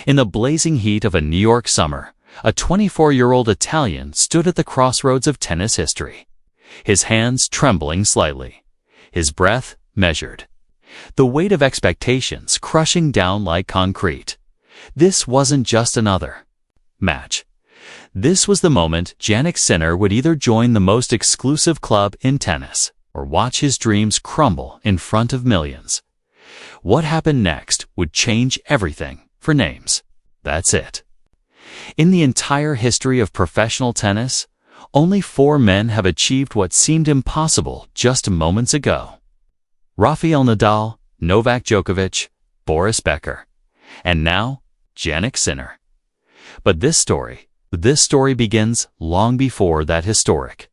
In the blazing heat of a New York summer, a 24-year-old Italian stood at the crossroads of tennis history, his hands trembling slightly, his breath measured, the weight of expectations crushing down like concrete. This wasn't just another match. This was the moment Jannik Sinner would either join the most exclusive club in tennis or watch his dreams crumble in front of millions. What happened next would change everything for names. That's it. In the entire history of professional tennis, only 4 men have achieved what seemed impossible just moments ago. Rafael Nadal, Novak Djokovic, Boris Becker, and now Jannik Sinner. But this story begins long before that historic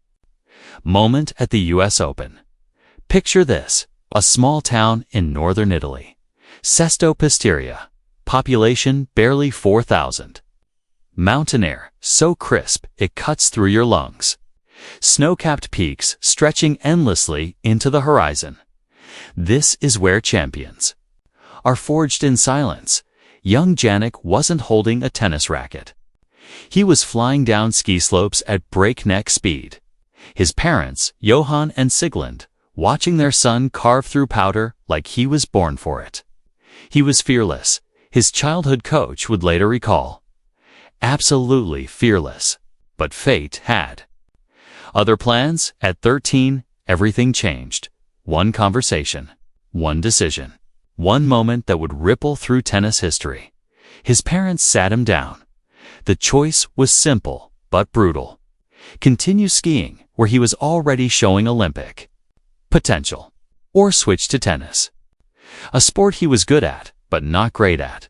moment at the US Open. Picture this, a small town in northern Italy, Sesto Pisteria, population barely 4,000. Mountain air so crisp it cuts through your lungs. Snow-capped peaks stretching endlessly into the horizon. This is where champions are forged in silence. Young Jannik wasn't holding a tennis racket. He was flying down ski slopes at breakneck speed. His parents, Johann and Sigland, watching their son carve through powder like he was born for it. He was fearless, his childhood coach would later recall. Absolutely fearless. But fate had other plans. At 13, everything changed. One conversation, one decision, one moment that would ripple through tennis history. His parents sat him down. The choice was simple but brutal. Continue skiing, where he was already showing Olympic potential, or switch to tennis, a sport he was good at but not great at.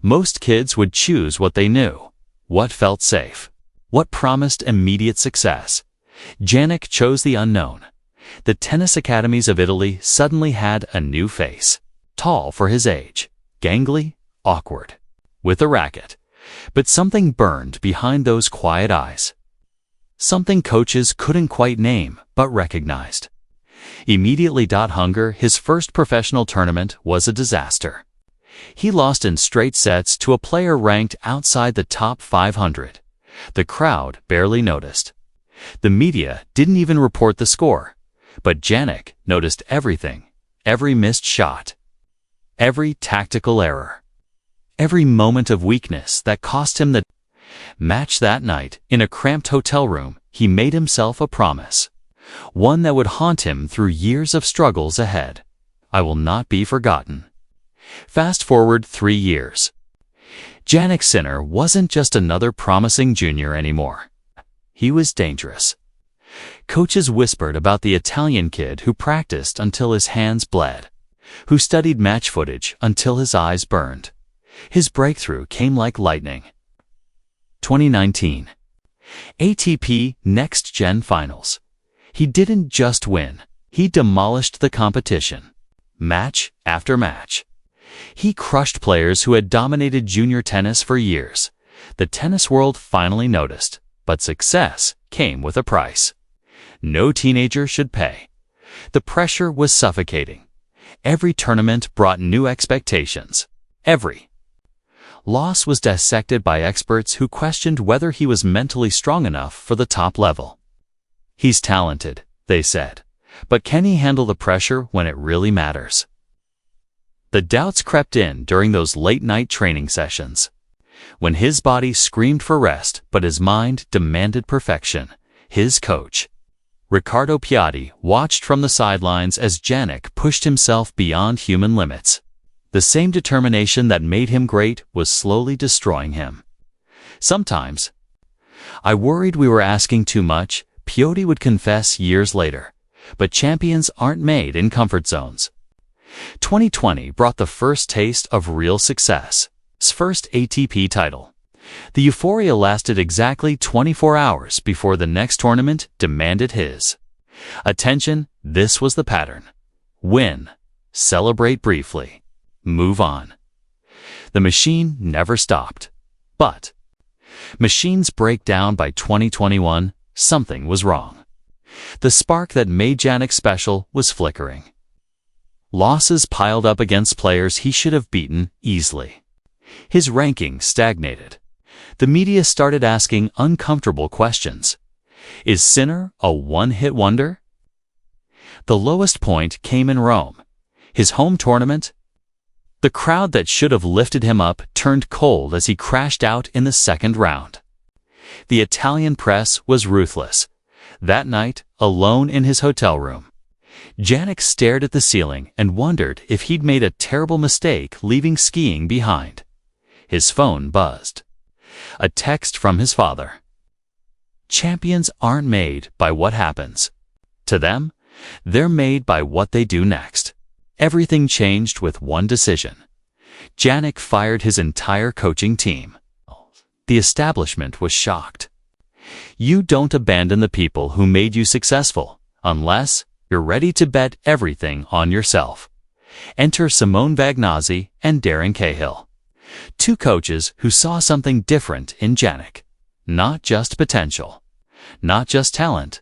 Most kids would choose what they knew, what felt safe, what promised immediate success. Jannik chose the unknown. The tennis academies of Italy suddenly had a new face. Tall for his age, gangly, awkward, with a racket. But something burned behind those quiet eyes. Something coaches couldn't quite name, but recognized. Immediately. Hunger, his first professional tournament, was a disaster. He lost in straight sets to a player ranked outside the top 500. The crowd barely noticed. The media didn't even report the score. But Jannik noticed everything, every missed shot, every tactical error, every moment of weakness that cost him the match. That night, in a cramped hotel room, he made himself a promise, one that would haunt him through years of struggles ahead. I will not be forgotten. Fast forward 3 years. Jannik Sinner wasn't just another promising junior anymore. He was dangerous. Coaches whispered about the Italian kid who practiced until his hands bled, who studied match footage until his eyes burned. His breakthrough came like lightning. 2019. ATP Next Gen Finals. He didn't just win, he demolished the competition. Match after match. He crushed players who had dominated junior tennis for years. The tennis world finally noticed, but success came with a price no teenager should pay. The pressure was suffocating. Every tournament brought new expectations. Every loss was dissected by experts who questioned whether he was mentally strong enough for the top level. He's talented, they said, but can he handle the pressure when it really matters? The doubts crept in during those late-night training sessions, when his body screamed for rest but his mind demanded perfection. His coach, Riccardo Piatti, watched from the sidelines as Jannik pushed himself beyond human limits. The same determination that made him great was slowly destroying him. Sometimes, I worried we were asking too much, Piatti would confess years later. But champions aren't made in comfort zones. 2020 brought the first taste of real success. His first ATP title. The euphoria lasted exactly 24 hours before the next tournament demanded his attention. This was the pattern. Win, celebrate briefly, move on. The machine never stopped. But machines break down. By 2021, something was wrong. The spark that made Jannik special was flickering. Losses piled up against players he should have beaten easily. His ranking stagnated. The media started asking uncomfortable questions. Is Sinner a one-hit wonder? The lowest point came in Rome, his home tournament. The crowd that should have lifted him up turned cold as he crashed out in the second round. The Italian press was ruthless. That night, alone in his hotel room, Jannik stared at the ceiling and wondered if he'd made a terrible mistake leaving skiing behind. His phone buzzed. A text from his father. Champions aren't made by what happens. To them, they're made by what they do next. Everything changed with one decision. Jannik fired his entire coaching team. The establishment was shocked. You don't abandon the people who made you successful unless you're ready to bet everything on yourself. Enter Simone Vagnazzi and Darren Cahill, two coaches who saw something different in Jannik. Not just potential, not just talent.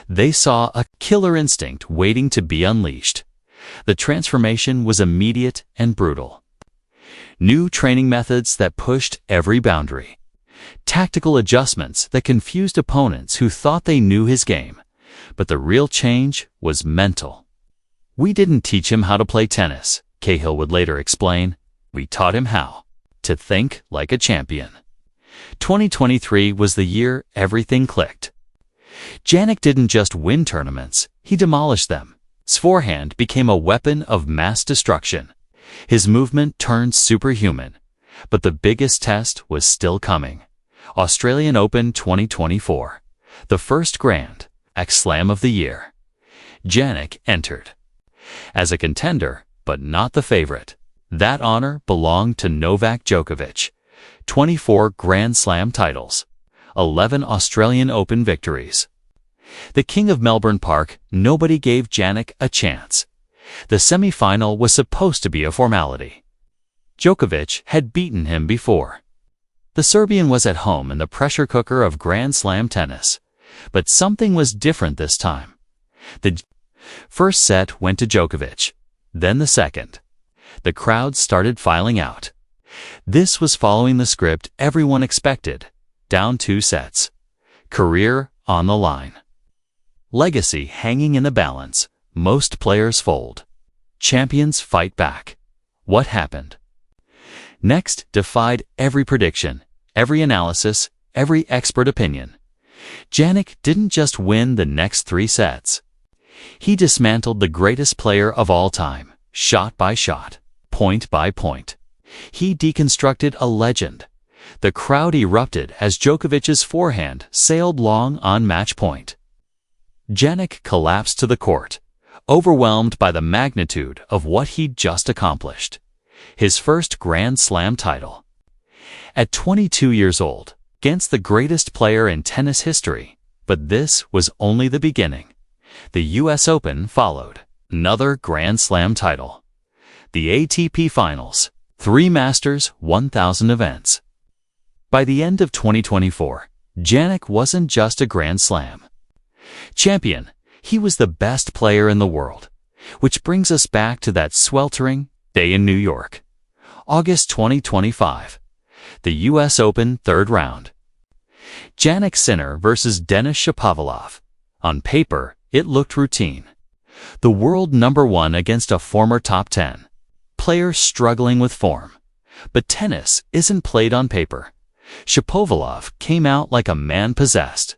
They saw a killer instinct waiting to be unleashed. The transformation was immediate and brutal. New training methods that pushed every boundary. Tactical adjustments that confused opponents who thought they knew his game. But the real change was mental. We didn't teach him how to play tennis, Cahill would later explain. We taught him how to think like a champion. 2023 was the year everything clicked. Jannik didn't just win tournaments, he demolished them. His forehand became a weapon of mass destruction. His movement turned superhuman. But the biggest test was still coming. Australian Open 2024. The first Grand Slam of the year. Jannik entered. As a contender, but not the favorite. That honor belonged to Novak Djokovic. 24 Grand Slam titles. 11 Australian Open victories. The King of Melbourne Park, nobody gave Jannik a chance. The semi-final was supposed to be a formality. Djokovic had beaten him before. The Serbian was at home in the pressure cooker of Grand Slam tennis. But something was different this time. The first set went to Djokovic, then the second. The crowd started filing out. This was following the script everyone expected. Down 2 sets. Career on the line. Legacy hanging in the balance. Most players fold. Champions fight back. What happened? Next defied every prediction, every analysis, every expert opinion. Jannik didn't just win the next 3 sets. He dismantled the greatest player of all time, shot by shot, point by point. He deconstructed a legend. The crowd erupted as Djokovic's forehand sailed long on match point. Jannik collapsed to the court, overwhelmed by the magnitude of what he'd just accomplished. His first Grand Slam title. At 22 years old, against the greatest player in tennis history. But this was only the beginning. The US Open followed. Another Grand Slam title. The ATP Finals. 3 Masters 1000 events. By the end of 2024, Jannik wasn't just a Grand Slam champion, he was the best player in the world. Which brings us back to that sweltering day in New York. August 2025. The US Open third round. Jannik Sinner versus Denis Shapovalov. On paper, it looked routine. The world #1 against a former top 10. Player struggling with form. But tennis isn't played on paper. Shapovalov came out like a man possessed.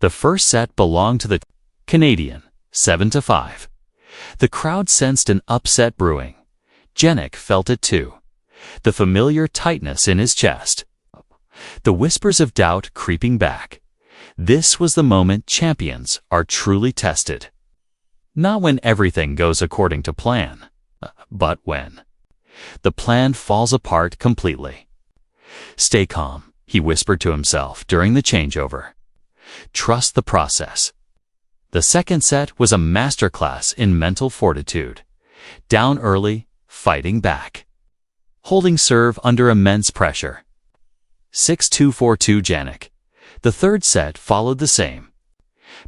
The first set belonged to the Canadian, 7-5. The crowd sensed an upset brewing. Jannik felt it too. The familiar tightness in his chest. The whispers of doubt creeping back. This was the moment champions are truly tested. Not when everything goes according to plan, but when the plan falls apart completely. Stay calm, he whispered to himself during the changeover. Trust the process. The second set was a masterclass in mental fortitude. Down early, fighting back. Holding serve under immense pressure. 6-2-4-2 Jannik. The third set followed the same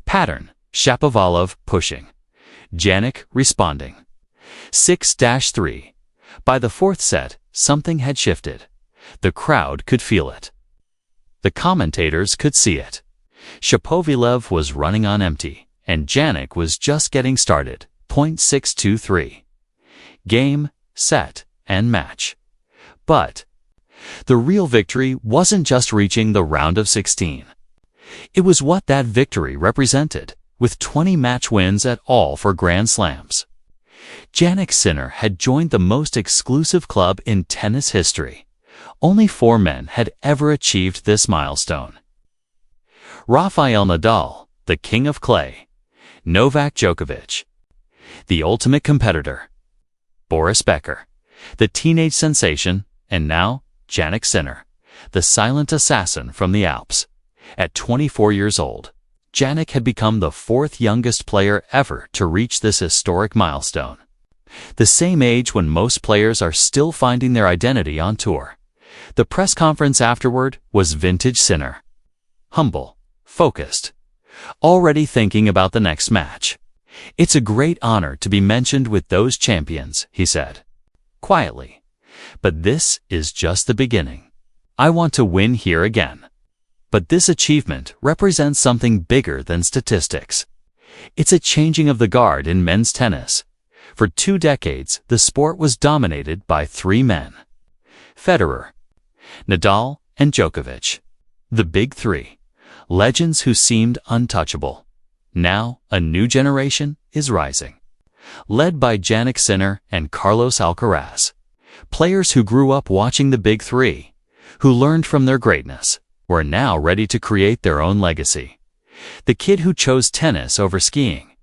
pattern. Shapovalov pushing. Jannik responding. 6-3. By the fourth set, something had shifted. The crowd could feel it. The commentators could see it. Shapovalov was running on empty, and Jannik was just getting started. 623. Game, set, and match. But the real victory wasn't just reaching the round of 16. It was what that victory represented, with 20 match wins at all for Grand Slams. Jannik Sinner had joined the most exclusive club in tennis history. Only 4 men had ever achieved this milestone. Rafael Nadal, the king of clay. Novak Djokovic, the ultimate competitor. Boris Becker, the teenage sensation, and now Jannik Sinner, the silent assassin from the Alps. At 24 years old, Jannik had become the 4th youngest player ever to reach this historic milestone. The same age when most players are still finding their identity on tour. The press conference afterward was vintage Sinner. Humble, focused, already thinking about the next match. "It's a great honor to be mentioned with those champions," he said, quietly. "But this is just the beginning. I want to win here again." But this achievement represents something bigger than statistics. It's a changing of the guard in men's tennis. For 2 decades, the sport was dominated by 3 men: Federer, Nadal, and Djokovic. The big 3, legends who seemed untouchable. Now, a new generation is rising, led by Jannik Sinner and Carlos Alcaraz. Players who grew up watching the big 3, who learned from their greatness, were now ready to create their own legacy. The kid who chose tennis over skiing,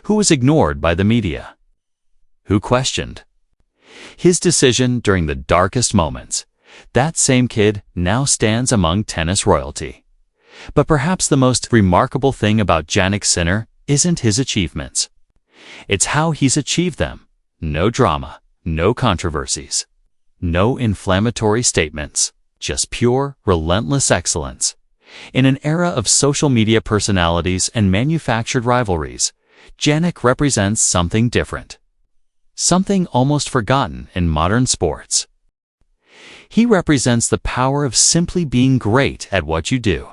who was ignored by the media, who questioned his decision during the darkest moments, that same kid now stands among tennis royalty. But perhaps the most remarkable thing about Jannik Sinner isn't his achievements. It's how he's achieved them. No drama, no controversies, no inflammatory statements, just pure, relentless excellence. In an era of social media personalities and manufactured rivalries, Jannik represents something different. Something almost forgotten in modern sports. He represents the power of simply being great at what you do.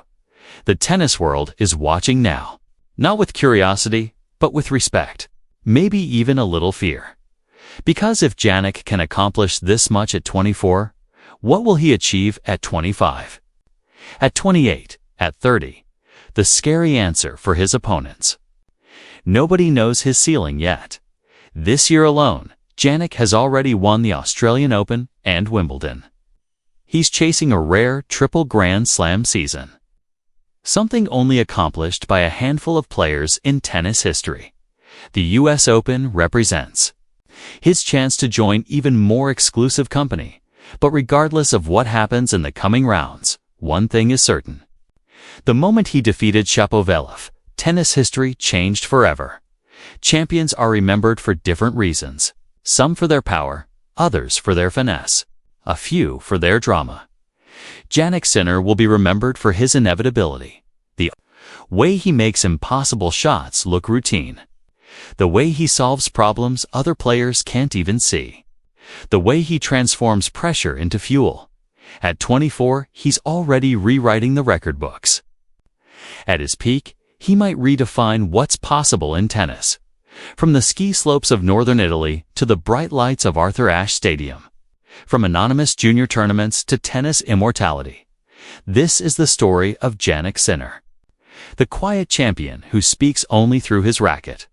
The tennis world is watching now, not with curiosity, but with respect, maybe even a little fear. Because if Jannik can accomplish this much at 24, what will he achieve at 25? At 28, at 30? The scary answer for his opponents. Nobody knows his ceiling yet. This year alone, Jannik has already won the Australian Open and Wimbledon. He's chasing a rare triple Grand Slam season. Something only accomplished by a handful of players in tennis history. The US Open represents his chance to join even more exclusive company. But regardless of what happens in the coming rounds, one thing is certain. The moment he defeated Shapovalov, tennis history changed forever. Champions are remembered for different reasons. Some for their power, others for their finesse, a few for their drama. Jannik Sinner will be remembered for his inevitability. The way he makes impossible shots look routine. The way he solves problems other players can't even see. The way he transforms pressure into fuel. At 24, he's already rewriting the record books. At his peak, he might redefine what's possible in tennis. From the ski slopes of northern Italy to the bright lights of Arthur Ashe Stadium. From anonymous junior tournaments to tennis immortality. This is the story of Jannik Sinner. The quiet champion who speaks only through his racket.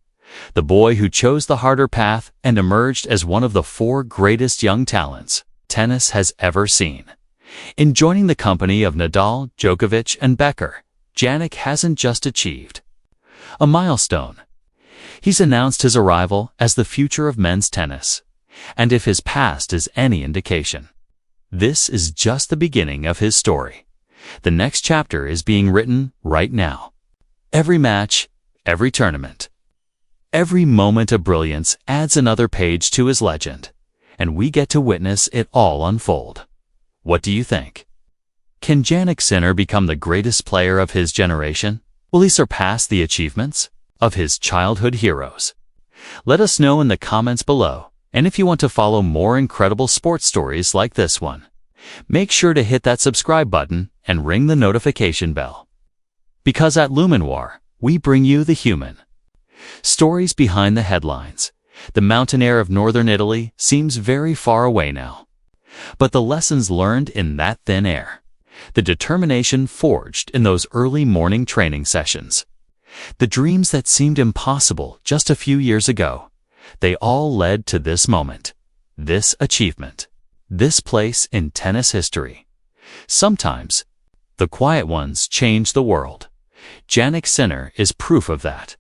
The boy who chose the harder path and emerged as one of the 4 greatest young talents tennis has ever seen. In joining the company of Nadal, Djokovic, and Becker, Jannik hasn't just achieved a milestone. He's announced his arrival as the future of men's tennis. And if his past is any indication, this is just the beginning of his story. The next chapter is being written right now. Every match, every tournament, every moment of brilliance adds another page to his legend, and we get to witness it all unfold. What do you think? Can Jannik Sinner become the greatest player of his generation? Will he surpass the achievements of his childhood heroes? Let us know in the comments below, and if you want to follow more incredible sports stories like this one, Make sure to hit that subscribe button and ring the notification bell. Because at Luminoir, we bring you the human. Stories behind the headlines. The mountain air of northern Italy seems very far away now. But the lessons learned in that thin air, the determination forged in those early morning training sessions, the dreams that seemed impossible just a few years ago, they all led to this moment, this achievement, this place in tennis history. Sometimes, the quiet ones change the world. Jannik Sinner is proof of that.